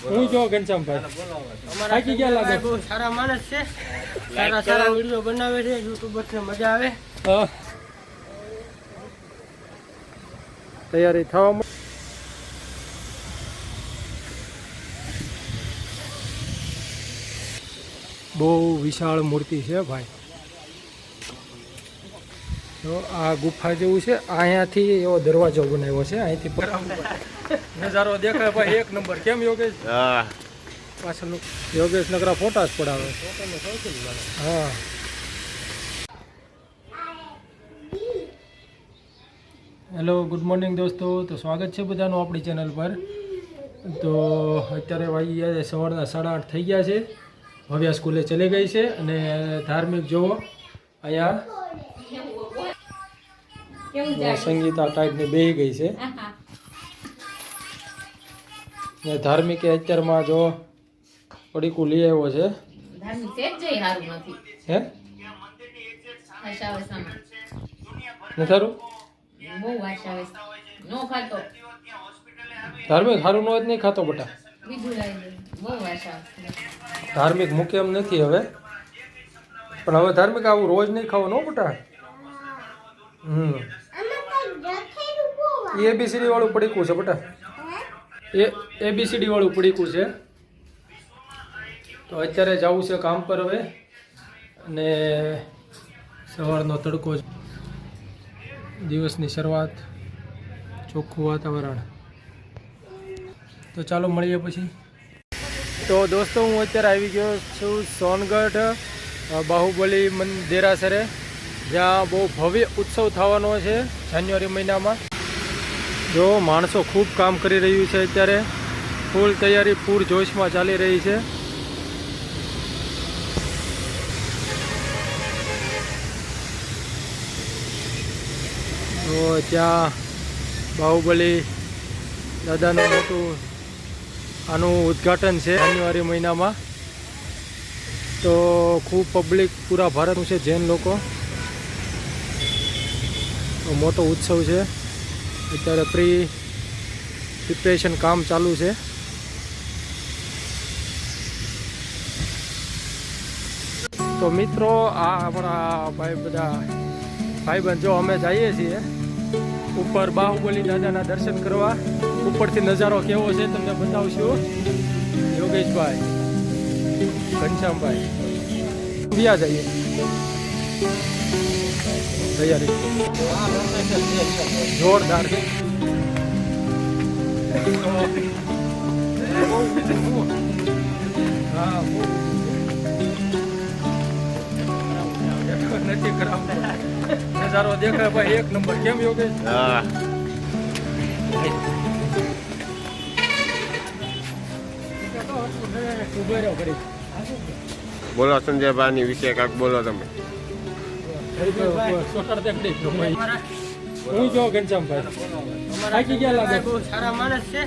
હું જો ઘનશ્યામભાઈ થાકી ગયા લાગે. બહુ સારા માણસ છે, સારા વિડીયો બનાવે છે, યુટ્યુબર્સ ને મજા આવે. તૈયારી થવા બહુ વિશાળ મૂર્તિ છે ભાઈ. તો આ ગુફા જેવું છે, અહીંયાથી એવો દરવાજો બનાવ્યો છે, અહીંથી નજારો દેખાય ભાઈ એક નંબર. કેમ યોગેશ? પાછળ યોગેશ નકરા ફોટા જ પડાવે. હા હેલો ગુડ મોર્નિંગ દોસ્તો. તો સ્વાગત છે બધાનું આપણી ચેનલ પર. તો અત્યારે વાગી સવારના 8:30 થઈ ગયા છે. ભવ્યા સ્કૂલે ચલી ગઈ છે અને ધાર્મિક જોવો અહીંયા સંગીતા ટાઈપની બેહી ગઈ છે. ને ધાર્મિકે અત્યારમાં જો પડીકું લઈ આવ્યો છે. હે ધાર્મિક સારું નો જ નહીં ખાતો બેટા. ધાર્મિક મૂકે એમ નથી હવે, પણ હવે ધાર્મિક આવું રોજ નહીં ખાવાનું બેટા. ABCD વાળું પડીકું છે બેટા, ABCD વાળું પડીકું છે. તો અત્યારે જવું છે કામ પર હવે, અને સવારનો તડકો, દિવસની શરૂઆત, ચોખ્ખું વાતાવરણ. તો ચાલો મળીએ પછી. તો દોસ્તો હું અત્યારે આવી ગયો છું સોનગઢ બાહુબલી દેરાસરે, જ્યાં બહુ ભવ્ય ઉત્સવ થવાનો છે જાન્યુઆરી મહિનામાં. જો માણસો ખૂબ કામ કરી રહ્યું છે અત્યારે, ફૂલ તૈયારી પૂર જોશમાં ચાલી રહી છે. તો ત્યાં બાહુબલી દાદાનું મોટું આનું ઉદ્ઘાટન છે જાન્યુઆરી મહિનામાં. તો ખૂબ પબ્લિક પૂરા ભારતનું છે, જૈન લોકો. તો મોટો ઉત્સવ છે. અત્યારે પ્રિપરેશન કામ ચાલુ છે. તો મિત્રો આ આપણા ભાઈબંધ જો અમે જઈએ છીએ ઉપર બાહુબલી દાદાના દર્શન કરવા. ઉપરથી નજારો કેવો છે તમને બતાવશું. યોગેશભાઈ, ઘનશ્યામભાઈ વ્યા જઈએ. તૈયારી જોરદાર છે. હા નથી ખરાબ, નજારો દેખાય ભાઈ એક નંબર. કેમ યોગેશ? બોલો સંજયભાઈ વિશે કાંક બોલો તમે. હું જો ઘનશ્યામભાઈ થાકી ગયા લાગે. બહુ સારા માણસ છે,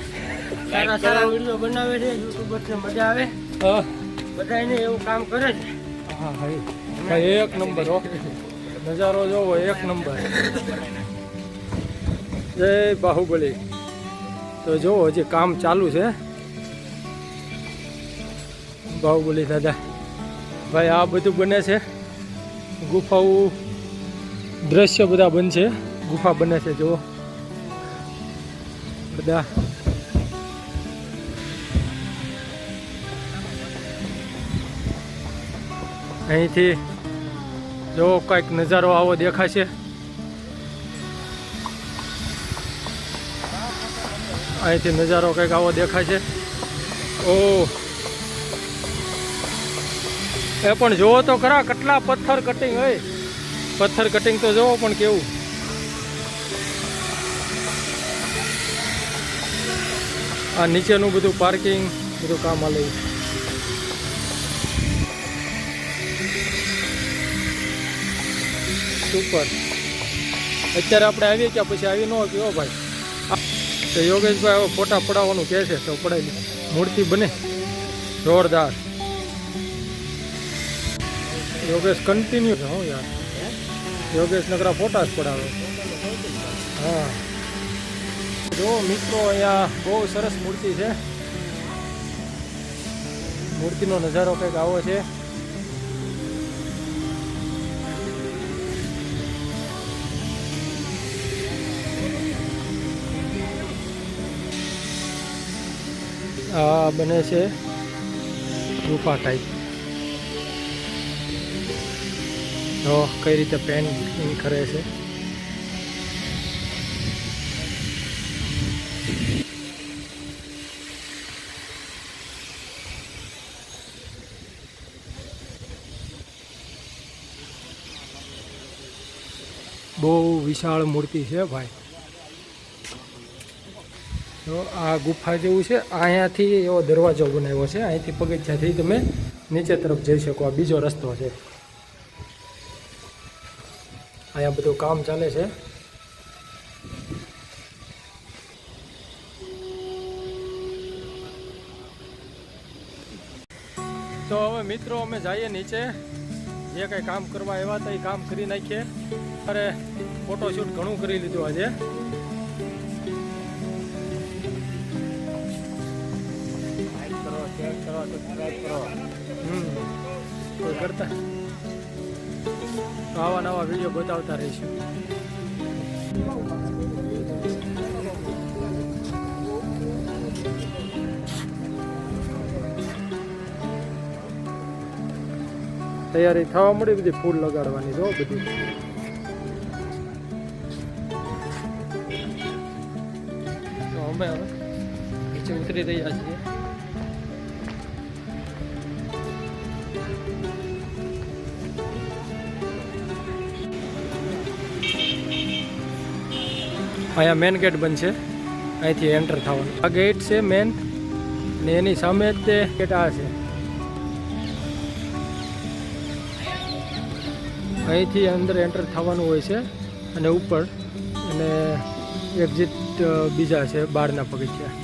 સારા વિડીયો બનાવે છે, યુટ્યુબર્સ ને મજા આવે. બધા એને એવું કામ કરે છે. હા ભાઈ એક નંબર. નજારો જોવો એક નંબર. જય બાહુબલી. તો જોવો હજી કામ ચાલુ છે. બાહુબલી દાદા ભાઈ આ બધું બને છે. ગુફાઓ દ્રશ્ય બધા બનશે. ગુફા બને છે જુઓ બધા. અહીંથી જો કંઈક નજારો આવો દેખાશે. અહીંથી નજારો કંઈક આવો દેખાશે. ઓહ, એ પણ જોવો તો ખરા કેટલા પથ્થર કટિંગ હોય. પથ્થર કટિંગ તો જોવો પણ કેવું. આ નીચેનું બધું પાર્કિંગ બધું કામ આલે. સુપર. અત્યારે આપણે આવીએ ક્યાં પછી આવી ન હોય ભાઈ. તો યોગેશભાઈ હવે ફોટા પડાવવાનું કહે છે તો પડાવી દે. મૂર્તિ બને જોરદાર. યોગેશ કન્ટિન્યુ છે. હું યાર યોગેશ નકરા ફોટા જ પડાવે. હા જો મિત્રો અહીંયા બહુ સરસ મૂર્તિ છે. મૂર્તિનો નજારો કંઈક આવો છે. આ બને છે ગુફા ટાઈપ. તો કઈ રીતે પેન્ટિંગ કરે છે. બહુ વિશાળ મૂર્તિ છે ભાઈ. તો આ ગુફા જેવું છે. અહીંયાથી એવો દરવાજો બનાવ્યો છે. અહીંથી પગથિયાથી તમે નીચે તરફ જઈ શકો. આ બીજો રસ્તો છે. અહીંયા બધું કામ ચાલે છે. તો હવે મિત્રો અમે જઈએ નીચે. જે કંઈ કામ કરવા આવ્યા હતા એ કામ કરી નાખીએ. અરે ફોટોશૂટ ઘણું કરી લીધું આજે. કોઈ કરતા તો આવા નવા વિડીયો બતાવતા રહીશું. તૈયારી થવા મળી. બધી ફૂલ લગાડવાની જો બધી. તો અમે હવે નીચે ઉતરી રહ્યા છીએ. અહીંયા મેન ગેટ બનશે. અહીંથી એન્ટર થવાનું. આ ગેટ છે મેન ને એની સામે જ તે ગેટ આ છે. અહીંથી અંદર એન્ટર થવાનું હોય છે અને ઉપર અને એક્ઝિટ બીજા છે બહારના પગથિયા.